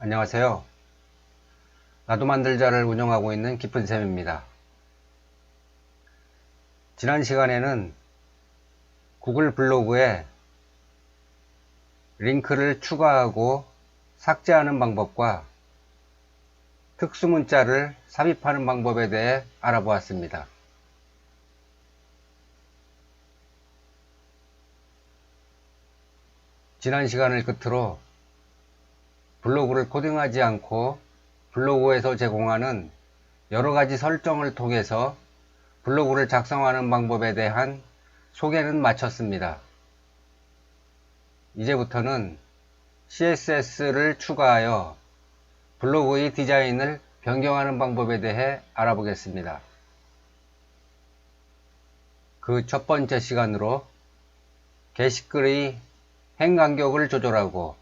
안녕하세요. 나도 만들자를 운영하고 있는 기쁜쌤입니다. 지난 시간에는 구글 블로그에 링크를 추가하고 삭제하는 방법과 특수문자를 삽입하는 방법에 대해 알아보았습니다. 지난 시간을 끝으로 블로그를 코딩하지 않고 블로그에서 제공하는 여러가지 설정을 통해서 블로그를 작성하는 방법에 대한 소개는 마쳤습니다. 이제부터는 CSS를 추가하여 블로그의 디자인을 변경하는 방법에 대해 알아보겠습니다. 그 첫 번째 시간으로 게시글의 행 간격을 조절하고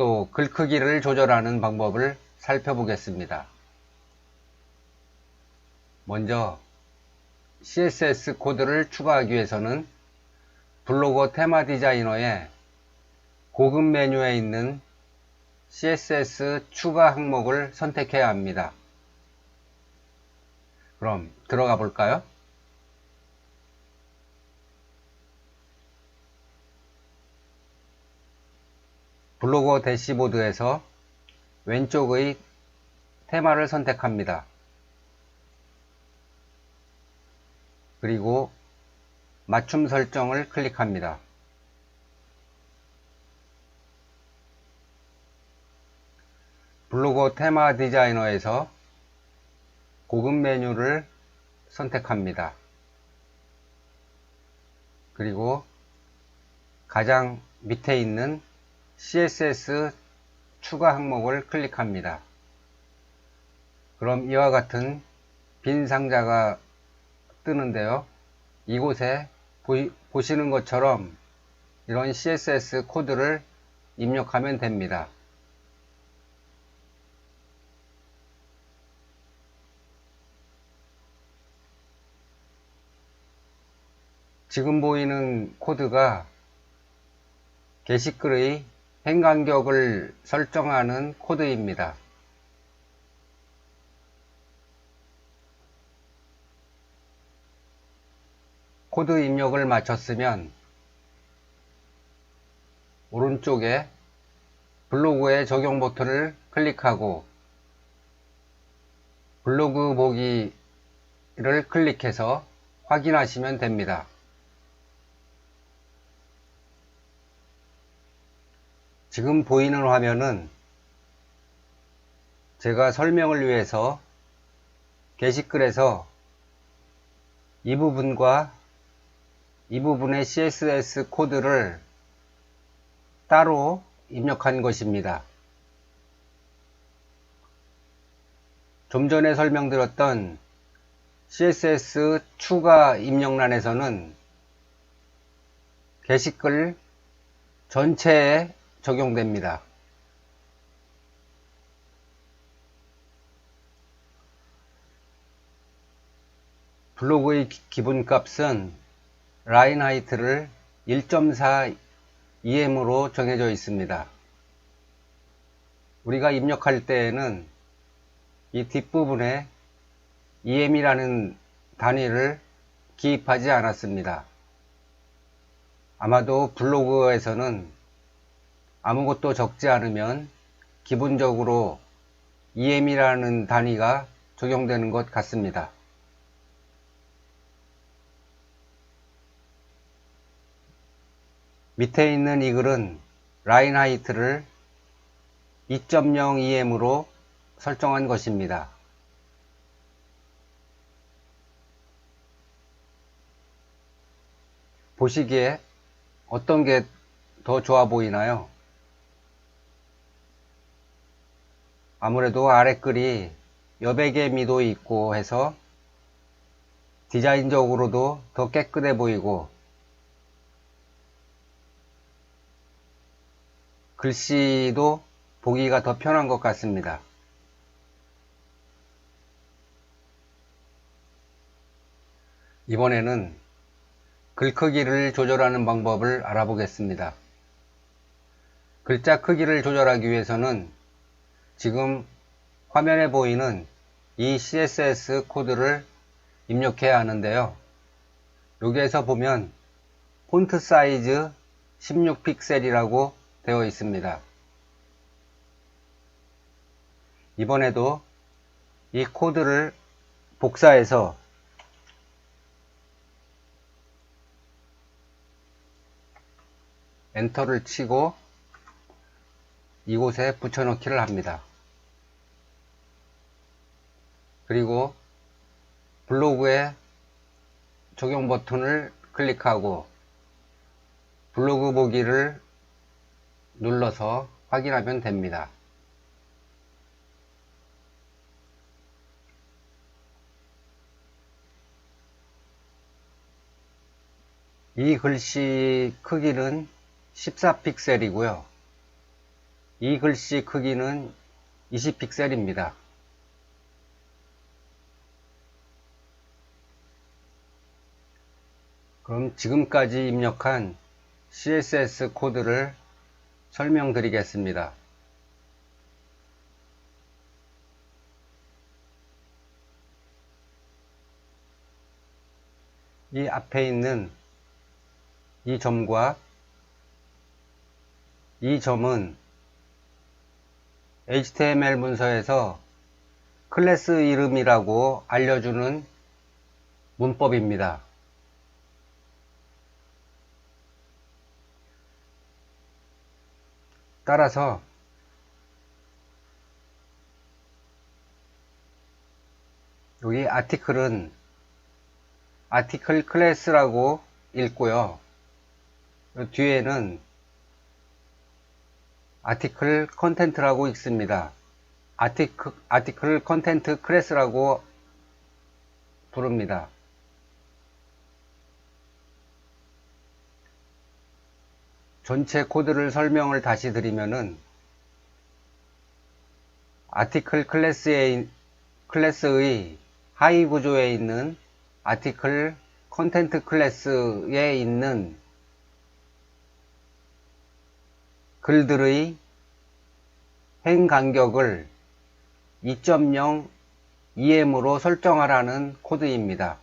또 글 크기를 조절하는 방법을 살펴보겠습니다. 먼저 CSS 코드를 추가하기 위해서는 블로그 테마 디자이너의 고급 메뉴에 있는 CSS 추가 항목을 선택해야 합니다. 그럼 들어가 볼까요? 블로그 대시보드에서 왼쪽의 테마를 선택합니다. 그리고 맞춤 설정을 클릭합니다. 블로그 테마 디자이너에서 고급 메뉴를 선택합니다. 그리고 가장 밑에 있는 CSS 추가 항목을 클릭합니다. 그럼 이와 같은 빈 상자가 뜨는데요. 이곳에 보시는 것처럼 이런 CSS 코드를 입력하면 됩니다. 지금 보이는 코드가 게시글의 행 간격을 설정하는 코드입니다. 코드 입력을 마쳤으면 오른쪽에 블로그의 적용 버튼을 클릭하고 블로그 보기를 클릭해서 확인하시면 됩니다. 지금 보이는 화면은 제가 설명을 위해서 게시글에서 이 부분과 이 부분의 CSS 코드를 따로 입력한 것입니다. 좀 전에 설명드렸던 CSS 추가 입력란에서는 게시글 전체에 적용됩니다. 블로그의 기본값은 라인 하이트를 1.4 EM으로 정해져 있습니다. 우리가 입력할 때에는 이 뒷부분에 EM이라는 단위를 기입하지 않았습니다. 아마도 블로그에서는 아무것도 적지 않으면 기본적으로 EM이라는 단위가 적용되는 것 같습니다. 밑에 있는 이 글은 라인 하이트를 2.0 EM으로 설정한 것입니다. 보시기에 어떤 게 더 좋아 보이나요? 아무래도 아래 글이 여백의 미도 있고 해서 디자인적으로도 더 깨끗해 보이고 글씨도 보기가 더 편한 것 같습니다. 이번에는 글 크기를 조절하는 방법을 알아보겠습니다. 글자 크기를 조절하기 위해서는 지금 화면에 보이는 이 CSS 코드를 입력해야 하는데요. 여기에서 보면 폰트 사이즈 16픽셀이라고 되어 있습니다. 이번에도 이 코드를 복사해서 엔터를 치고 이곳에 붙여넣기를 합니다. 그리고 블로그에 적용 버튼을 클릭하고 블로그 보기를 눌러서 확인하면 됩니다. 이 글씨 크기는 14픽셀이고요. 이 글씨 크기는 20픽셀입니다. 그럼 지금까지 입력한 CSS 코드를 설명드리겠습니다. 이 앞에 있는 이 점과 이 점은 HTML 문서에서 클래스 이름이라고 알려주는 문법입니다. 따라서 여기 아티클은 아티클 클래스라고 읽고요. 뒤에는 아티클 컨텐트라고 읽습니다. 아티클 컨텐트 클래스라고 부릅니다. 전체 코드를 설명을 다시 드리면은 아티클 클래스의 하위 구조에 있는 아티클 컨텐트 클래스에 있는 글들의 행 간격을 2.0 EM으로 설정하라는 코드입니다.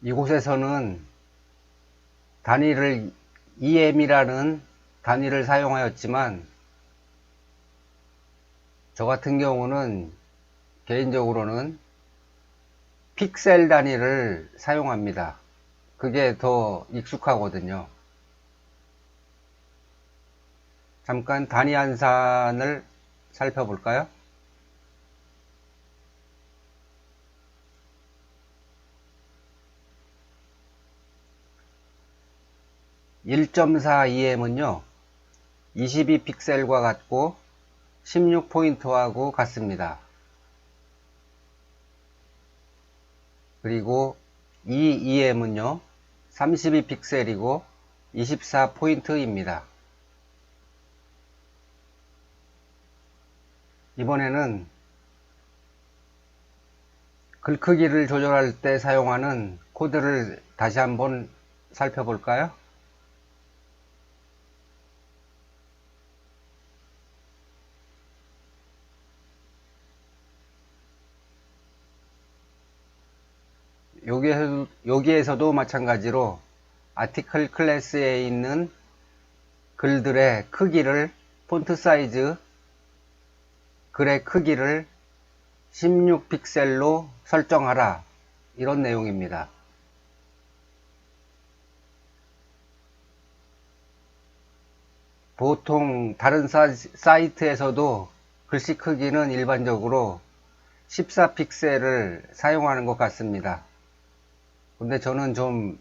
이곳에서는 단위를 EM이라는 단위를 사용하였지만 저 같은 경우는 개인적으로는 픽셀 단위를 사용합니다. 그게 더 익숙하거든요. 잠깐 단위 한산을 살펴볼까요? (1.4 EM은요) 22픽셀과 같고 16포인트하고 같습니다. 그리고 이 EM은요 32픽셀이고 24포인트입니다. 이번에는 글 크기를 조절할 때 사용하는 코드를 다시 한번 살펴볼까요? 여기에서도 마찬가지로 아티클 클래스에 있는 글들의 크기를 폰트 사이즈 글의 크기를 16픽셀로 설정하라, 이런 내용입니다. 보통 다른 사이트에서도 글씨 크기는 일반적으로 14픽셀을 사용하는 것 같습니다. 근데 저는 좀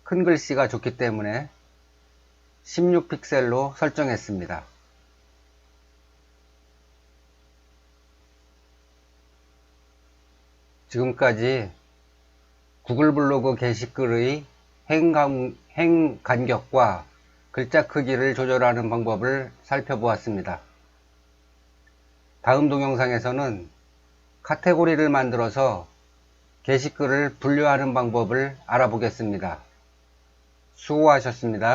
큰 글씨가 좋기 때문에 16픽셀로 설정했습니다. 지금까지 구글 블로그 게시글의 행 간격과 글자 크기를 조절하는 방법을 살펴보았습니다. 다음 동영상에서는 카테고리를 만들어서 게시글을 분류하는 방법을 알아보겠습니다. 수고하셨습니다.